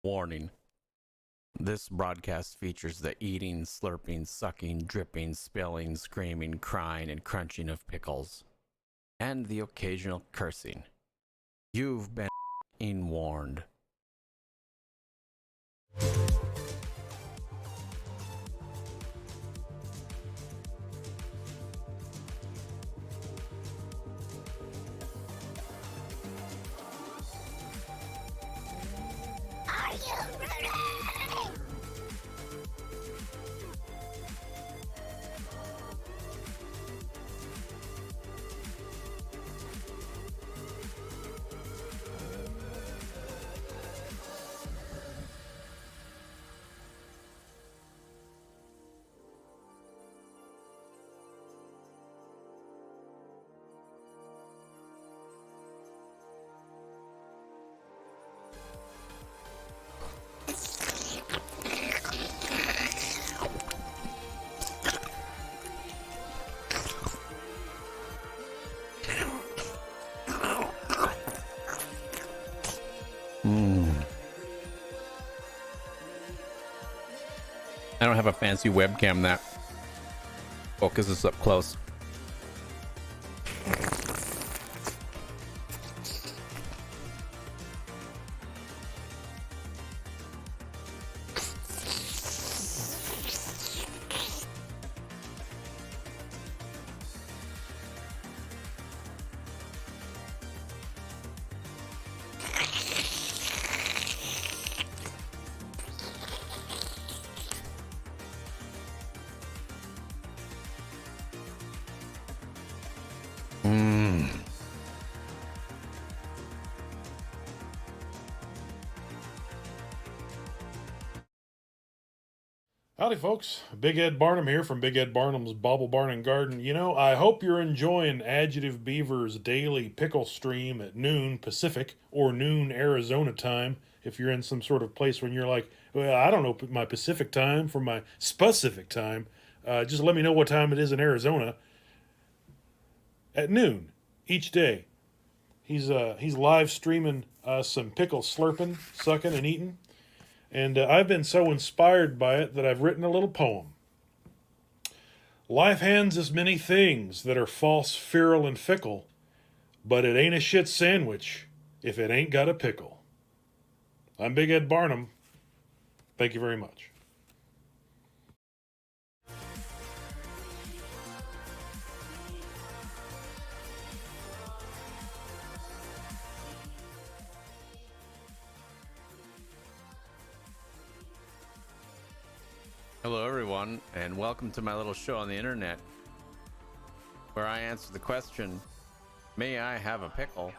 Warning. This broadcast features the eating, slurping, sucking, dripping, spilling, screaming, crying, and crunching of pickles, and the occasional cursing. You've been warned. Are you ready? I don't have a fancy webcam that focuses up close. Howdy, folks. Big Ed Barnum here from Big Ed Barnum's Bauble Barn and Garden. You know, I hope you're enjoying Adjective Beaver's daily pickle stream at noon Pacific or noon Arizona time. If you're in some sort of place when you're like, well, I don't know my Pacific time from my specific time, just let me know what time it is in Arizona. At noon each day, he's live streaming some pickle slurping, sucking, and eating. And I've been so inspired by it that I've written a little poem. Life hands us many things that are false, feral, and fickle, but it ain't a shit sandwich if it ain't got a pickle. I'm Big Ed Barnum. Thank you very much. Hello, everyone, and welcome to my little show on the internet where I answer the question, may I have a pickle?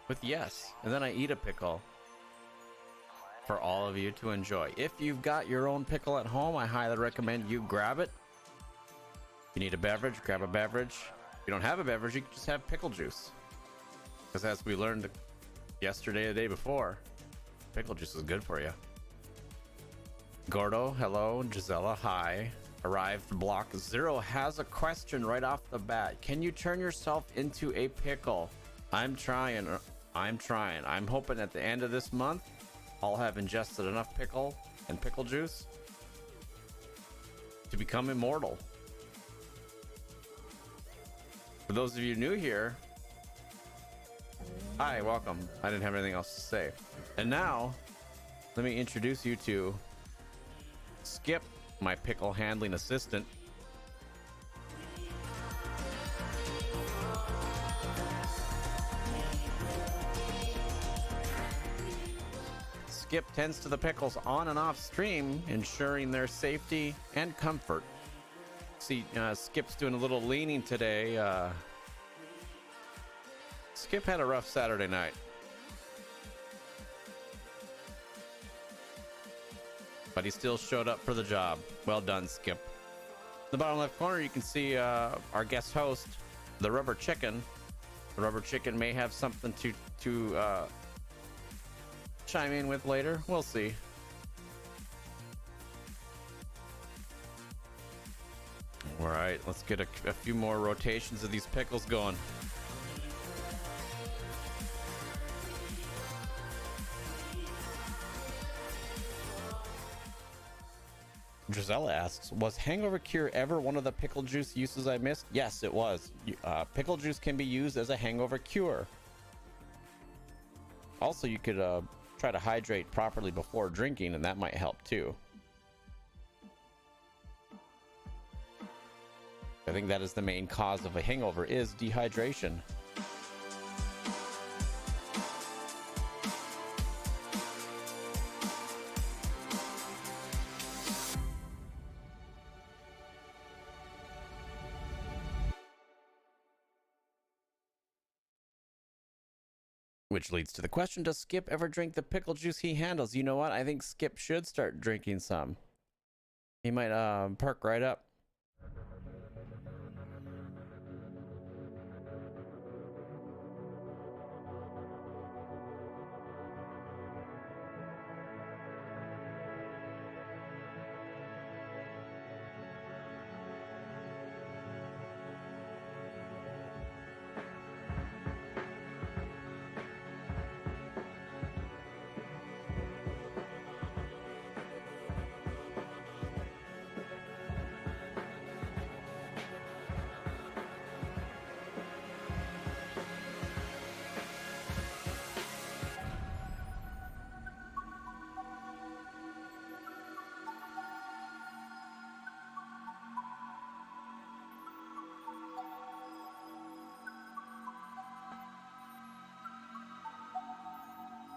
With yes, and then I eat a pickle for all of you to enjoy. If you've got your own pickle at home, I highly recommend you grab it. If you need a beverage, grab a beverage. If you don't have a beverage, you can just have pickle juice. Because as we learned yesterday, the day before, pickle juice is good for you. Gordo, hello. Gisela, hi. Arrived block 0 has a question right off the bat. Can you turn yourself into a pickle? I'm trying. I'm hoping at the end of this month, I'll have ingested enough pickle and pickle juice to become immortal. For those of you new here, hi, welcome. I didn't have anything else to say. And now, let me introduce you to Skip, my pickle handling assistant. Skip tends to the pickles on and off stream, ensuring their safety and comfort. See, Skip's doing a little leaning today. Skip had a rough Saturday night. But he still showed up for the job. Well done, Skip. In the bottom left corner, you can see our guest host, the Rubber Chicken. The Rubber Chicken may have something to chime in with later. We'll see. All right, let's get a few more rotations of these pickles going. Gisela asks, was hangover cure ever one of the pickle juice uses I missed? Yes, it was. Pickle juice can be used as a hangover cure. Also, you could try to hydrate properly before drinking, and that might help too. I think that is the main cause of a hangover, is dehydration. Which leads to the question, does Skip ever drink the pickle juice he handles? You know what? I think Skip should start drinking some. He might perk right up.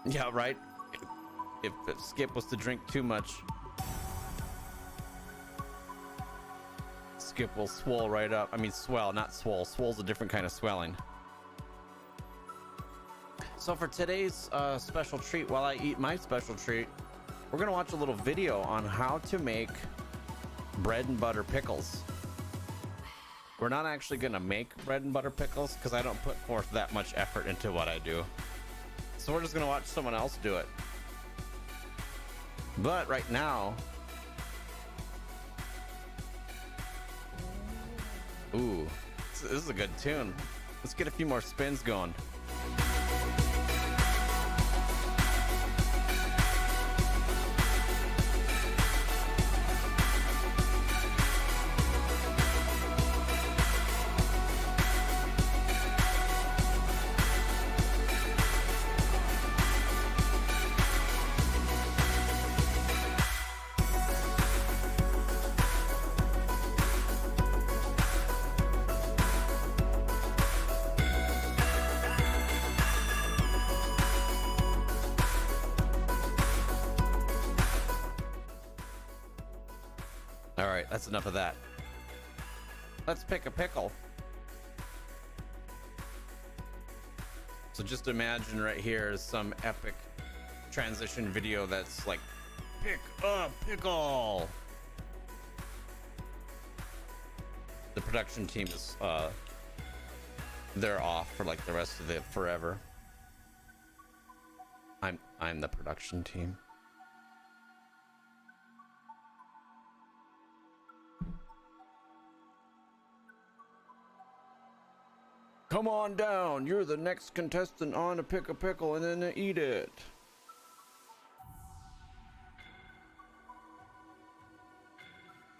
Yeah, right. If Skip was to drink too much, Skip will swell right up. I mean, swell, not swole. Swole's a different kind of swelling. So for today's special treat, while I eat my special treat, we're gonna watch a little video on how to make bread and butter pickles. We're not actually gonna make bread and butter pickles because I don't put forth that much effort into what I do. So we're just gonna watch someone else do it. But right now, ooh, this is a good tune. Let's get a few more spins going. All right, that's enough of that. Let's pick a pickle. So just imagine right here is some epic transition video that's like, pick a pickle. The production team is they're off for like the rest of the forever. I'm the production team. Come on down. You're the next contestant on to pick a pickle and then eat it.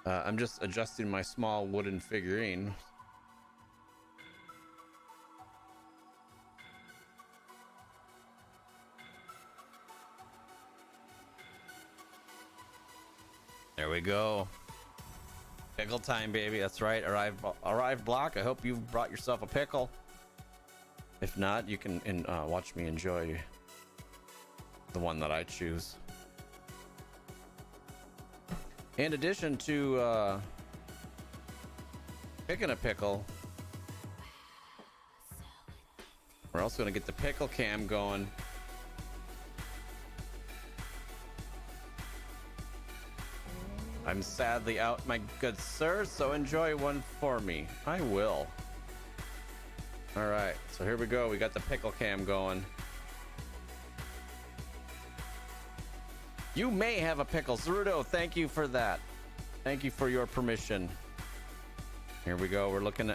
I'm just adjusting my small wooden figurine. There we go. Pickle time, baby. That's right. Arrive block. I hope you've brought yourself a pickle. If not, you can watch me enjoy the one that I choose. In addition to picking a pickle, we're also going to get the pickle cam going. I'm sadly out, my good sir, so enjoy one for me. I will. All right, so here we go. We got the pickle cam going. You may have a pickle. Zerudo, thank you for that. Thank you for your permission. Here we go. We're looking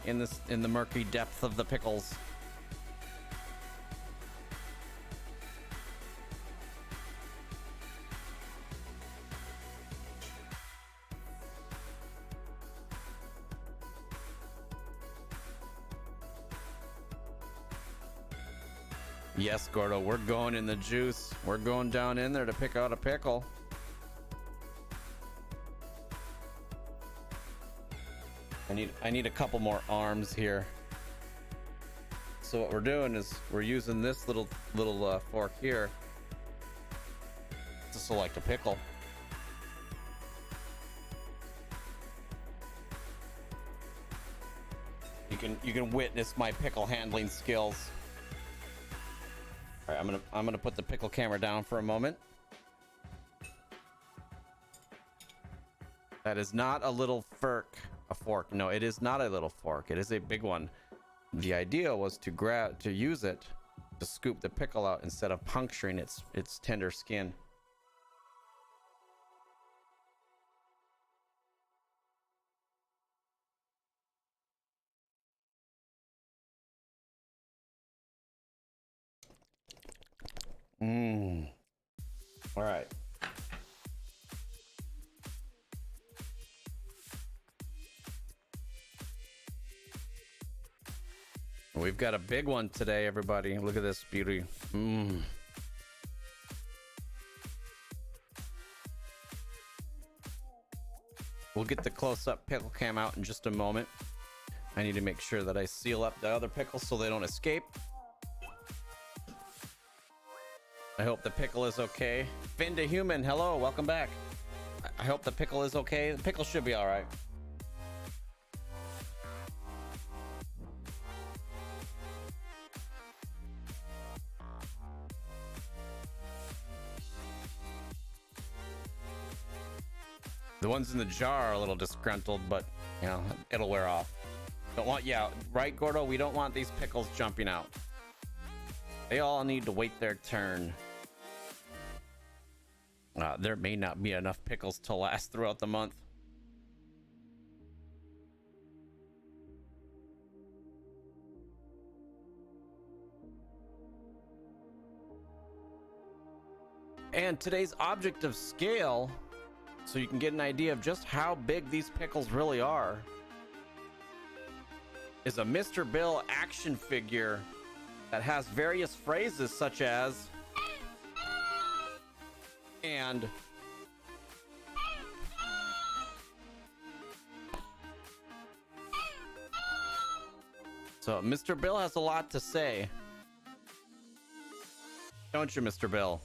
in the murky depth of the pickles. Yes, Gordo, we're going in the juice. We're going down in there to pick out a pickle. I need a couple more arms here. So what we're doing is we're using this little fork here to select a pickle. You can witness my pickle handling skills. All right, I'm gonna put the pickle camera down for a moment. That is not a little a fork. No, it is not a little fork. It is a big one. The idea was to use it to scoop the pickle out instead of puncturing its tender skin. All right. We've got a big one today, everybody. Look at this beauty. We'll get the close-up pickle cam out in just a moment. I need to make sure that I seal up the other pickles so they don't escape. I hope the pickle is okay. Finn to Human, hello, welcome back. I hope the pickle is okay. The pickle should be all right. The ones in the jar are a little disgruntled, but you know, it'll wear off. Don't want, yeah, right, Gordo? We don't want these pickles jumping out. They all need to wait their turn. There may not be enough pickles to last throughout the month. And today's object of scale, so you can get an idea of just how big these pickles really are, is a Mr. Bill action figure that has various phrases such as and so Mr. Bill has a lot to say, don't you, Mr. Bill?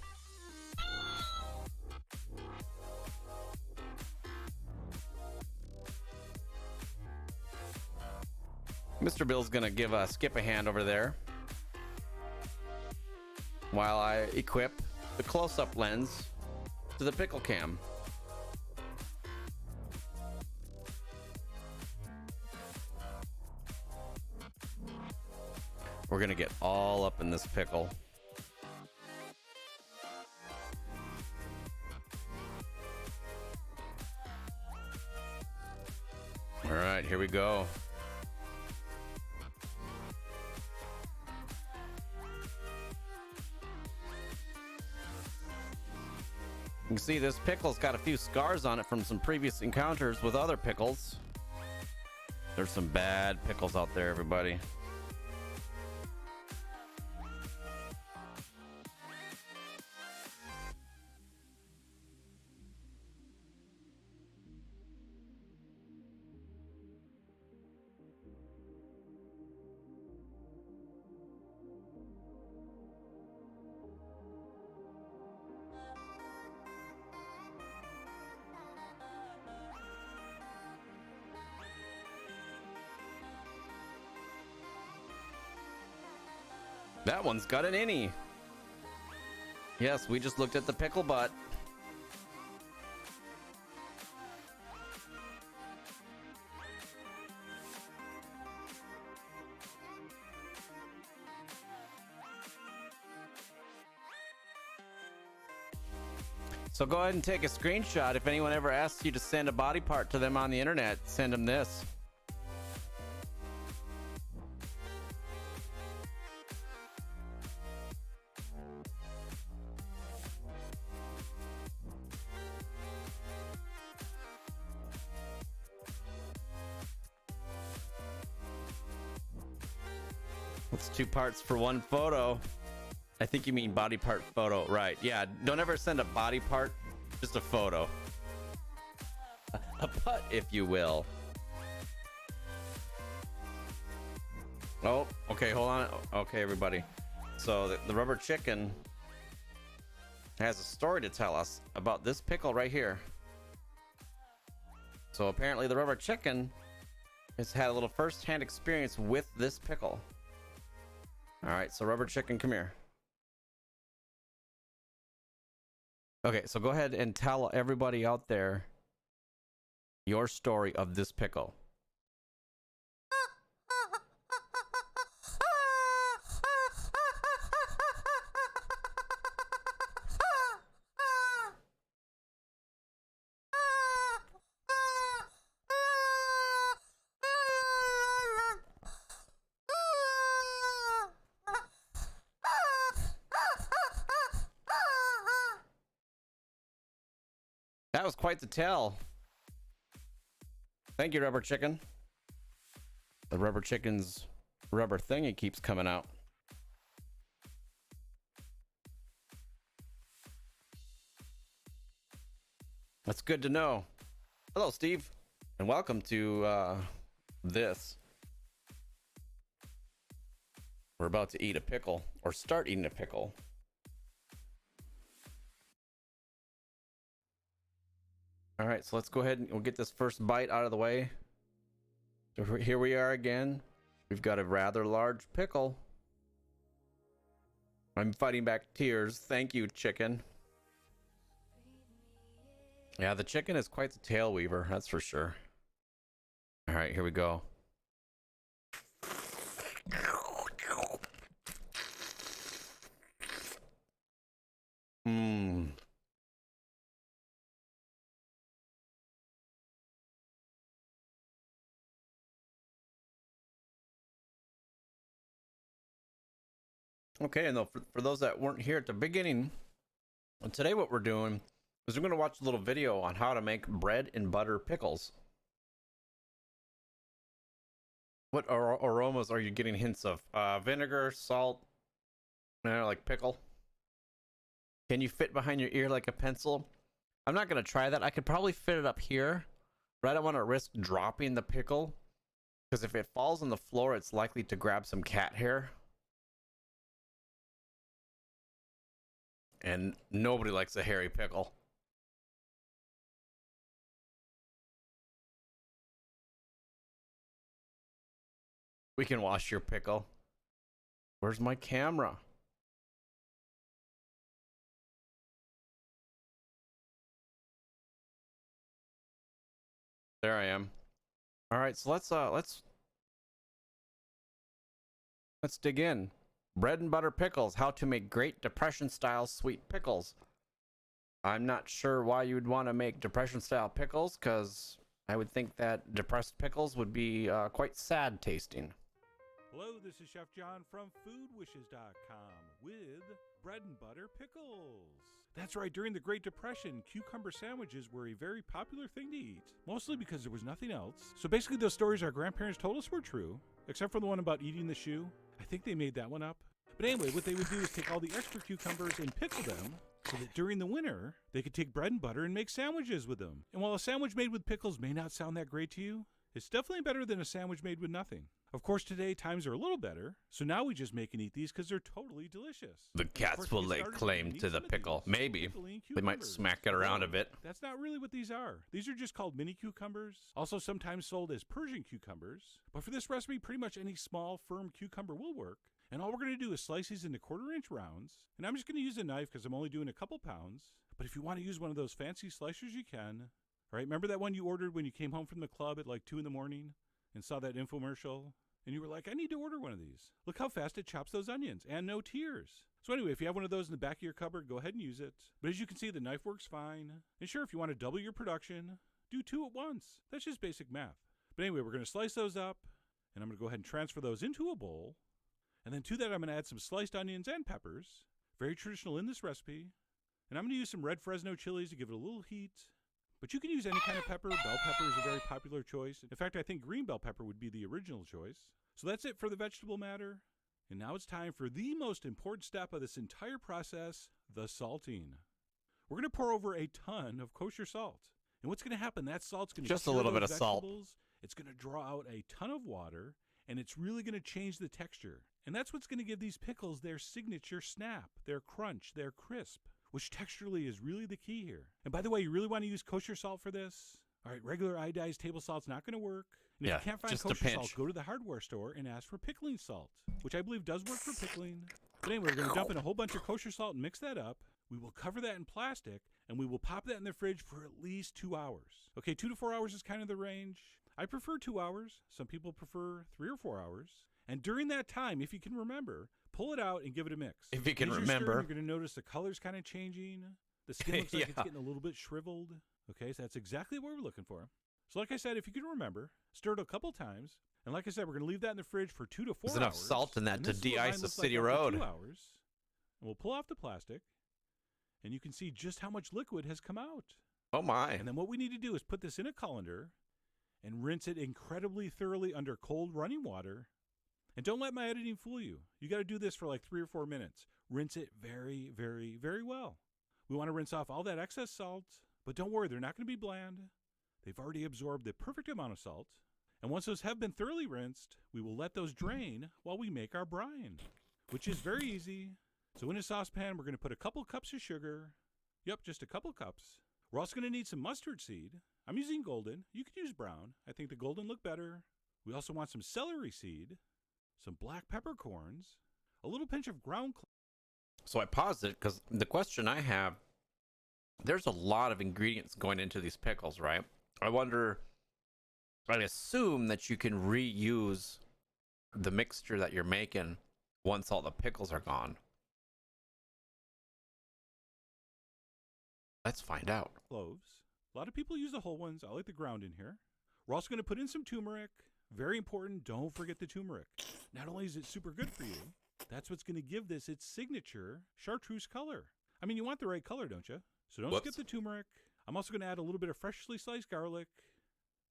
Mr. Bill's gonna give Skip a hand over there while I equip the close-up lens to the pickle cam. We're gonna get all up in this pickle. All right, here we go. You can see this pickle's got a few scars on it from some previous encounters with other pickles. There's some bad pickles out there, everybody. That one's got an innie. Yes, we just looked at the pickle butt. So go ahead and take a screenshot. If anyone ever asks you to send a body part to them on the internet, send them this. It's 2 parts for 1 photo. I think you mean body part photo. Right. Yeah. Don't ever send a body part, just a photo. A putt, if you will. Oh, okay. Hold on. Okay, everybody. So the rubber chicken has a story to tell us about this pickle right here. So apparently the rubber chicken has had a little first-hand experience with this pickle. All right, so rubber chicken, come here. Okay, so go ahead and tell everybody out there your story of this pickle. That was quite the tell. Thank you, rubber chicken. The rubber chicken's rubber thingy keeps coming out. That's good to know. Hello, Steve, and welcome to this. We're about to eat a pickle, or start eating a pickle. All right, so let's go ahead and we'll get this first bite out of the way. So here we are again. We've got a rather large pickle. I'm fighting back tears. Thank you, chicken. Yeah, the chicken is quite the tail weaver, that's for sure. All right, here we go. Mmm. Okay, and for those that weren't here at the beginning, today what we're doing is we're going to watch a little video on how to make bread and butter pickles. What aromas are you getting hints of? Vinegar, salt, like pickle. Can you fit behind your ear like a pencil? I'm not going to try that. I could probably fit it up here, but I don't want to risk dropping the pickle, because if it falls on the floor, it's likely to grab some cat hair. And nobody likes a hairy pickle. We can wash your pickle. Where's my camera? There I am. All right, so let's dig in. Bread and butter pickles, how to make great depression style sweet pickles. I'm not sure why you'd want to make depression style pickles, because I would think that depressed pickles would be quite sad tasting. Hello, this is Chef John from foodwishes.com with bread and butter pickles. That's right, during the Great Depression, cucumber sandwiches were a very popular thing to eat, mostly because there was nothing else. So basically those stories our grandparents told us were true, except for the one about eating the shoe. I think they made that one up. But anyway, what they would do is take all the extra cucumbers and pickle them, so that during the winter, they could take bread and butter and make sandwiches with them. And while a sandwich made with pickles may not sound that great to you, it's definitely better than a sandwich made with nothing. Of course, today times are a little better, so now we just make and eat these because they're totally delicious. The cats will lay claim to the pickle. Maybe. They might smack it around a bit. That's not really what these are. These are just called mini cucumbers, also sometimes sold as Persian cucumbers. But for this recipe, pretty much any small, firm cucumber will work. And all we're going to do is slice these into 1/4-inch rounds. And I'm just going to use a knife because I'm only doing a couple pounds. But if you want to use one of those fancy slicers, you can. All right, remember that one you ordered when you came home from the club at like 2 in the morning and saw that infomercial? And you were like, I need to order one of these. Look how fast it chops those onions, and no tears. So anyway, if you have one of those in the back of your cupboard, go ahead and use it. But as you can see, the knife works fine. And sure, if you want to double your production, do 2 at once. That's just basic math. But anyway, we're going to slice those up, and I'm going to go ahead and transfer those into a bowl. And then to that, I'm going to add some sliced onions and peppers. Very traditional in this recipe. And I'm going to use some red Fresno chilies to give it a little heat. But you can use any kind of pepper. Bell pepper is a very popular choice. In fact, I think green bell pepper would be the original choice. So that's it for the vegetable matter. And now it's time for the most important step of this entire process, the salting. We're going to pour over a ton of kosher salt. And what's going to happen, that salt's going to Just a little bit of salt. It's going to draw out a ton of water, and it's really going to change the texture. And that's what's going to give these pickles their signature snap, their crunch, their crisp, which texturally is really the key here. And by the way, you really want to use kosher salt for this? All right, regular iodized table salt's not going to work. And if you can't find just a kosher pinch. salt, go to the hardware store and ask for pickling salt, which I believe does work for pickling. But anyway, we're going to dump in a whole bunch of kosher salt and mix that up. We will cover that in plastic, and we will pop that in the fridge for at least 2 hours. Okay, 2 to 4 hours is kind of the range. I prefer 2 hours. Some people prefer 3 or 4 hours. And during that time, if you can remember, pull it out and give it a mix. If you can As remember. you're going to notice the color's kind of changing. The skin looks like it's getting a little bit shriveled. Okay, so that's exactly what we're looking for. So like I said, if you can remember, stir it a couple times. And like I said, we're going to leave that in the fridge for 2 to 4 hours. There's enough salt in that And to this is what mine de-ice a looks city like after road. 2 hours. And we'll pull off the plastic. And you can see just how much liquid has come out. Oh my. And then what we need to do is put this in a colander and rinse it incredibly thoroughly under cold running water. And don't let my editing fool you. You got to do this for like 3 or 4 minutes. Rinse it very, very, very well. We want to rinse off all that excess salt, but don't worry, they're not going to be bland. They've already absorbed the perfect amount of salt. And once those have been thoroughly rinsed, we will let those drain while we make our brine, which is very easy. So in a saucepan, we're going to put a couple cups of sugar. Yep, just a couple cups. We're also going to need some mustard seed. I'm using golden. You could use brown. I think the golden look better. We also want some celery seed, some black peppercorns, a little pinch of ground cloves. So I paused it because the question I have, there's a lot of ingredients going into these pickles, right? I wonder, I assume that you can reuse the mixture that you're making once all the pickles are gone. Let's find out. Cloves. A lot of people use the whole ones. I like the ground in here. We're also going to put in some turmeric. Very important, don't forget the turmeric. Not only is it super good for you, that's what's going to give this its signature chartreuse color. I mean, you want the right color, don't you? So don't skip the turmeric. I'm also going to add a little bit of freshly sliced garlic,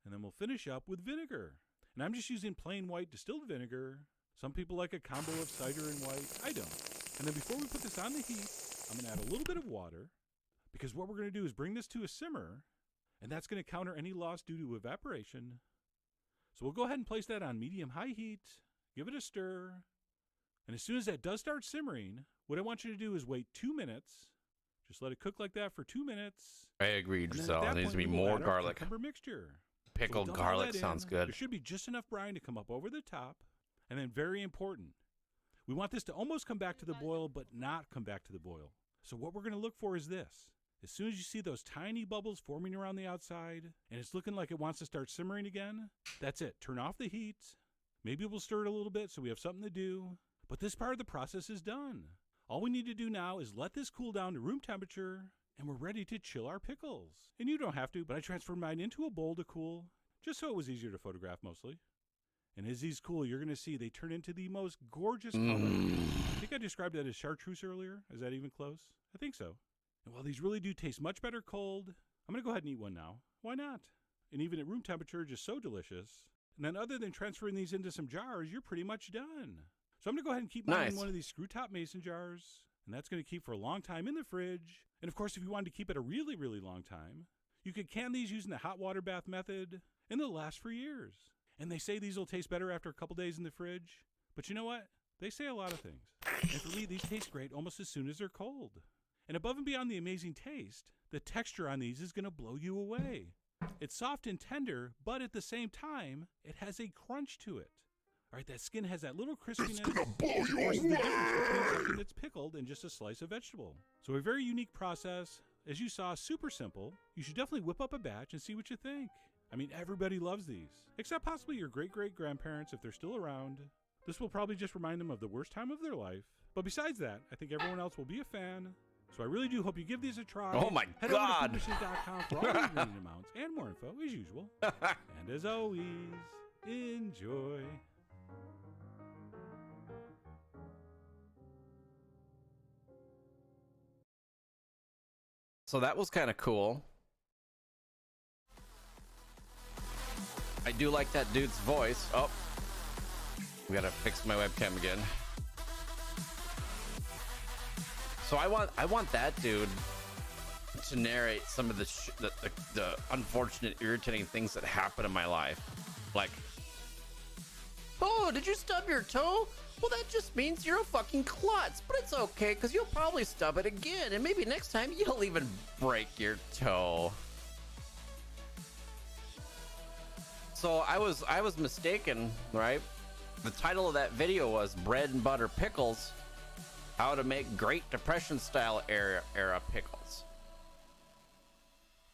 and then we'll finish up with vinegar. And I'm just using plain white distilled vinegar. Some people like a combo of cider and white. I don't. And then before we put this on the heat, I'm going to add a little bit of water, because what we're going to do is bring this to a simmer, and that's going to counter any loss due to evaporation. So we'll go ahead and place that on medium-high heat, give it a stir, and as soon as that does start simmering, what I want you to do is wait 2 minutes. Just let it cook like that for 2 minutes. I agree, And then Giselle. at There that needs to point, be we will more add our garlic. cucumber mixture. Pickled So dump all garlic that in. sounds good. There should be just enough brine to come up over the top. And then very important, we want this to almost come back to the boil, but not come back to the boil. So what we're going to look for is this. As soon as you see those tiny bubbles forming around the outside, and it's looking like it wants to start simmering again, that's it. Turn off the heat. Maybe we'll stir it a little bit so we have something to do. But this part of the process is done. All we need to do now is let this cool down to room temperature, and we're ready to chill our pickles. And you don't have to, but I transferred mine into a bowl to cool, just so it was easier to photograph mostly. And as these cool, you're going to see they turn into the most gorgeous color. I think I described that as chartreuse earlier. Is that even close? I think so. And while these really do taste much better cold, I'm going to go ahead and eat one now. Why not? And even at room temperature, just so delicious. And then other than transferring these into some jars, you're pretty much done. So I'm going to go ahead and keep mine in one of these screw top mason jars. And that's going to keep for a long time in the fridge. And of course, if you wanted to keep it a really, really long time, you could can these using the hot water bath method, and they'll last for years. And they say these will taste better after a couple days in the fridge. But you know what? They say a lot of things. And for me, these taste great almost as soon as they're cold. And above and beyond the amazing taste, the texture on these is going to blow you away. It's soft and tender, but at the same time, it has a crunch to it. All right, that skin has that little crispiness. It's gonna blow you away. The difference between something that's pickled and just a slice of vegetable. So a very unique process. As you saw, super simple. You should definitely whip up a batch and see what you think. I mean, everybody loves these, except possibly your great-great-grandparents if they're still around. This will probably just remind them of the worst time of their life. But besides that, I think everyone else will be a fan. So I really do hope you give these a try. Oh my Head God. over to foodwishes.com for all the ingredient amounts and more info, as usual. And as always, enjoy. So that was kind of cool. I do like that dude's voice. Oh, we gotta fix my webcam again. So I want that dude to narrate some of the unfortunate, irritating things that happen in my life. Like, oh, did you stub your toe? Well, that just means you're a fucking klutz, but it's okay because you'll probably stub it again, and maybe next time you'll even break your toe. So I was mistaken, right? The title of that video was Bread and Butter Pickles, how to make Great Depression style era pickles.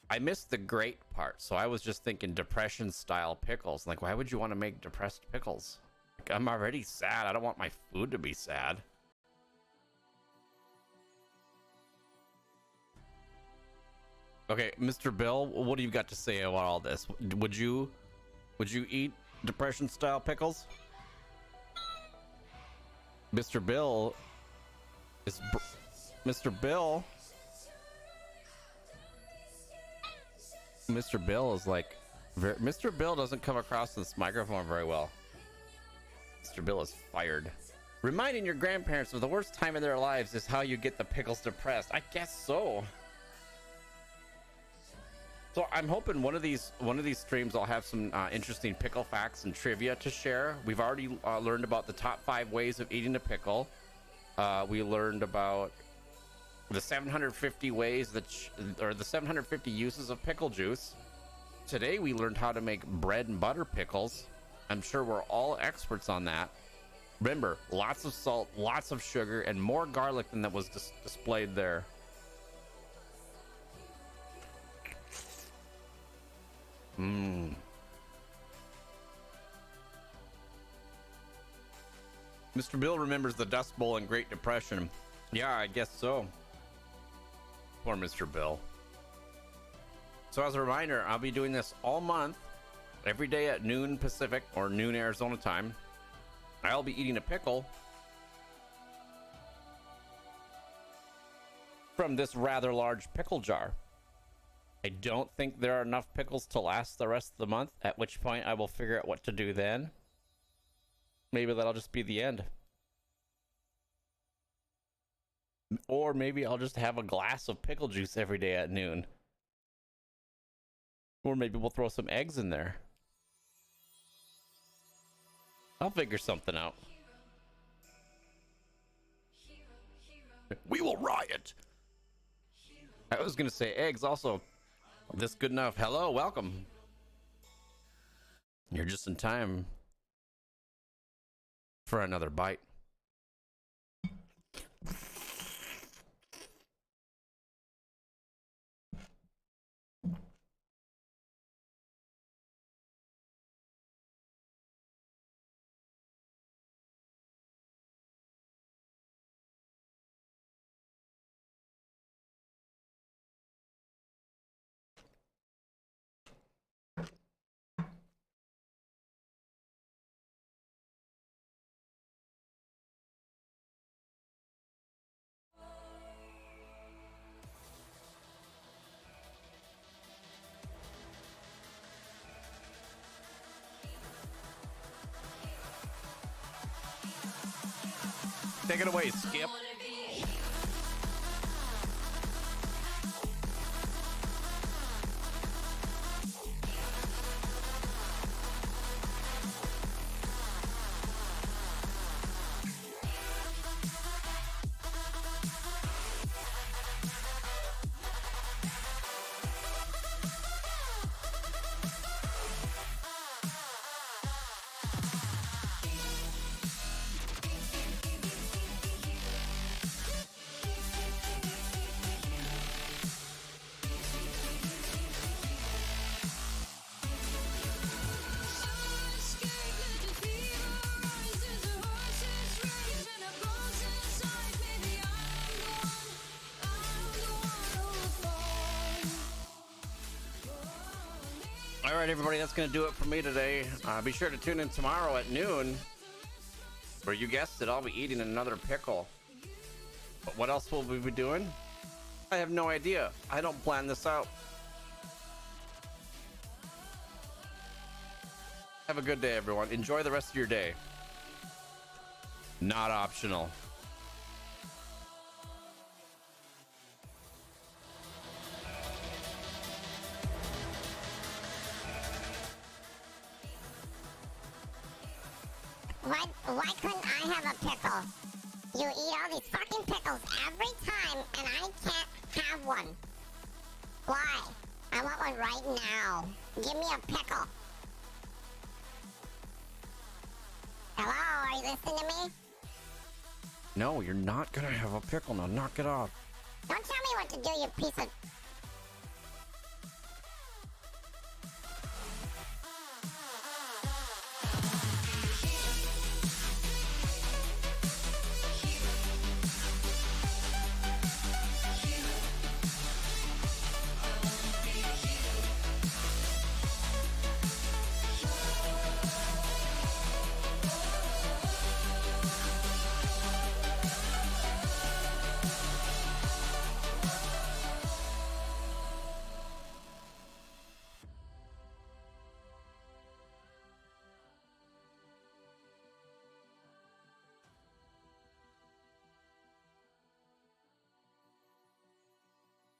I missed the great part, so I was just thinking Depression style pickles. Like, why would you want to make depressed pickles? Like, I'm already sad. I don't want my food to be sad. Okay, Mr. Bill, what do you got to say about all this? Would you eat Depression style pickles? Mr. Bill is Mr. Bill. Mr. Bill is like, Mr. Bill doesn't come across this microphone very well. Mr. Bill is fired. Reminding your grandparents of the worst time in their lives is how you get the pickles depressed. I guess so. So I'm hoping one of these streams I'll have some interesting pickle facts and trivia to share. We've already learned about the top 5 ways of eating a pickle. We learned about the 750 ways or the 750 uses of pickle juice. Today we learned how to make bread and butter pickles. I'm sure we're all experts on that. Remember, lots of salt, lots of sugar, and more garlic than that was displayed there. Mr. Bill remembers the Dust Bowl and Great Depression. Yeah, I guess so. Poor Mr. Bill. So as a reminder, I'll be doing this all month, every day at noon Pacific or noon Arizona time. I'll be eating a pickle from this rather large pickle jar. I don't think there are enough pickles to last the rest of the month, at which point I will figure out what to do then. Maybe that'll just be the end. Or maybe I'll just have a glass of pickle juice every day at noon. Or maybe we'll throw some eggs in there. I'll figure something out. We will riot! I was gonna say eggs also. This good enough. Hello, welcome. You're just in time for another bite. Take it away, Skip. All right, everybody, that's going to do it for me today. Be sure to tune in tomorrow at noon, where you guessed it, I'll be eating another pickle. But what else will we be doing? I have no idea. I don't plan this out. Have a good day, everyone. Enjoy the rest of your day. Not optional. Why couldn't I have a pickle? You eat all these fucking pickles every time, and I can't have one. Why? I want one right now. Give me a pickle. Hello, are you listening to me? No, you're not gonna have a pickle now. Knock it off. Don't tell me what to do, you piece of